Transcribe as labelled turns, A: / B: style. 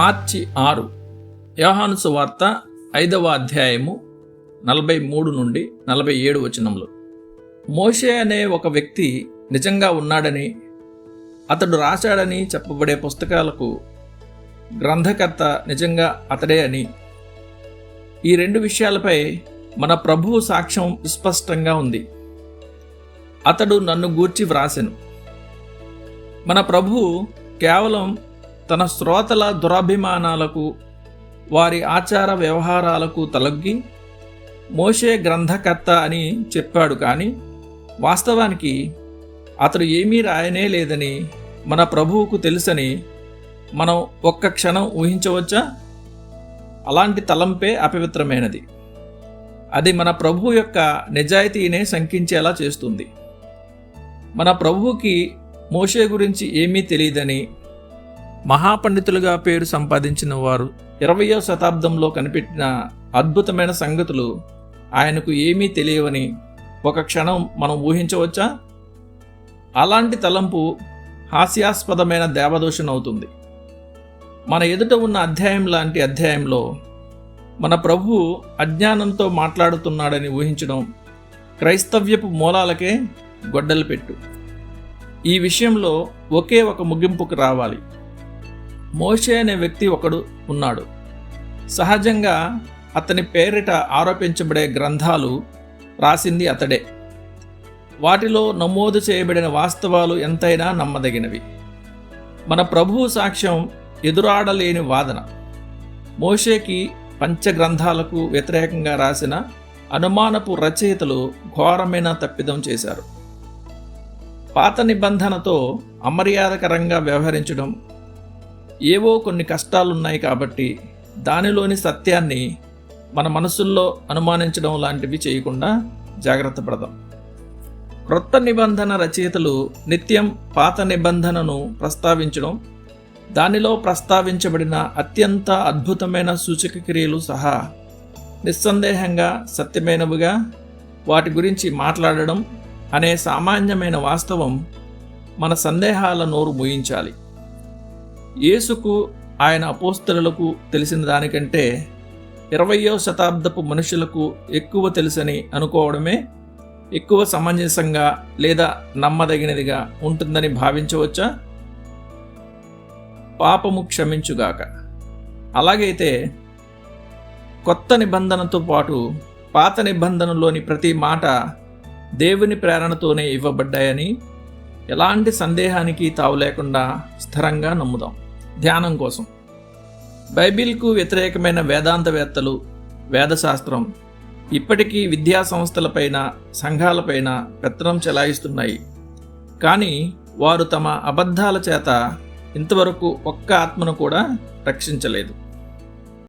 A: మార్చి 6 యోహాను సువార్త 5వ అధ్యాయము 43 నుండి 47 వచనములు. మోషే అనే ఒక వ్యక్తి నిజంగా ఉన్నాడని, అతడు రాశాడని చెప్పబడే పుస్తకాలకు గ్రంథకర్త నిజంగా అతడే అని, ఈ రెండు విషయాలపై మన ప్రభువు సాక్ష్యం విస్పష్టంగా ఉంది. అతడు నన్ను గూర్చి వ్రాసెను. మన ప్రభువు కేవలం తన శ్రోతల దురభిమానాలకు, వారి ఆచార వ్యవహారాలకు తలొగ్గి మోషే గ్రంథకర్త అని చెప్పాడు. కానీ వాస్తవానికి అతడు ఏమీ రాయనే లేదని మన ప్రభువుకు తెలుసని మనం ఒక్క క్షణం ఊహించవచ్చా? అలాంటి తలంపే అపవిత్రమైనది. అది మన ప్రభువు యొక్క నిజాయితీనే శంకించేలా చేస్తుంది. మన ప్రభువుకి మోషే గురించి ఏమీ తెలియదని మహాపండితులుగా పేరు సంపాదించిన వారు 20వ శతాబ్దంలో కనిపెట్టిన అద్భుతమైన సంగతులు ఆయనకు ఏమీ తెలియవని ఒక క్షణం మనం ఊహించవచ్చా? అలాంటి తలంపు హాస్యాస్పదమైన దేవదూషణ అవుతుంది. మన ఎదుట ఉన్న అధ్యాయం లాంటి అధ్యాయంలో మన ప్రభువు అజ్ఞానంతో మాట్లాడుతున్నాడని ఊహించడం క్రైస్తవ్యపు మూలాలకే గొడ్డలు పెట్టు. ఈ విషయంలో ఒకే ఒక ముగింపుకు రావాలి. మోషే అనే వ్యక్తి ఒకడు ఉన్నాడు. సహజంగా అతని పేరిట ఆరోపించబడే గ్రంథాలు రాసింది అతడే. వాటిలో నమోదు చేయబడిన వాస్తవాలు ఎంతైనా నమ్మదగినవి. మన ప్రభువు సాక్ష్యం ఎదురాడలేని వాదన. మోషేకి పంచగ్రంథాలకు వ్యతిరేకంగా రాసిన అనుమానపు రచయితలు ఘోరమైన తప్పిదం చేశారు. పాత నిబంధనతో అమర్యాదకరంగా వ్యవహరించడం, ఏవో కొన్ని కష్టాలున్నాయి కాబట్టి దానిలోని సత్యాన్ని మన మనసుల్లో అనుమానించడం లాంటివి చేయకుండా జాగ్రత్త పడదాం. క్రొత్త నిబంధన రచయితలు నిత్యం పాత నిబంధనను ప్రస్తావించడం, దానిలో ప్రస్తావించబడిన అత్యంత అద్భుతమైన సూచక క్రియలు సహా నిస్సందేహంగా సత్యమైనవిగా వాటి గురించి మాట్లాడడం అనే సామాన్యమైన వాస్తవం మన సందేహాల నోరు మూయించాలి. యేసుకు, ఆయన అపోస్తలులకు తెలిసిన దానికంటే 20వ శతాబ్దపు మనుషులకు ఎక్కువ తెలుసని అనుకోవడమే ఎక్కువ సమంజసంగా లేదా నమ్మదగినదిగా ఉంటుందని భావించవచ్చా? పాపము క్షమించుగాక. అలాగైతే కొత్త నిబంధనతో పాటు పాత నిబంధనలోని ప్రతి మాట దేవుని ప్రేరణతోనే ఇవ్వబడ్డాయని ఎలాంటి సందేహానికి తావు లేకుండా స్థిరంగా నమ్ముదాం. ధ్యానం కోసం బైబిల్కు వ్యతిరేకమైన వేదాంతవేత్తలు, వేదశాస్త్రం ఇప్పటికీ విద్యా సంస్థలపైన, సంఘాలపైన పెత్తనం చెలాయిస్తున్నాయి. కానీ వారు తమ అబద్ధాల చేత ఇంతవరకు ఒక్క ఆత్మను కూడా రక్షించలేదు.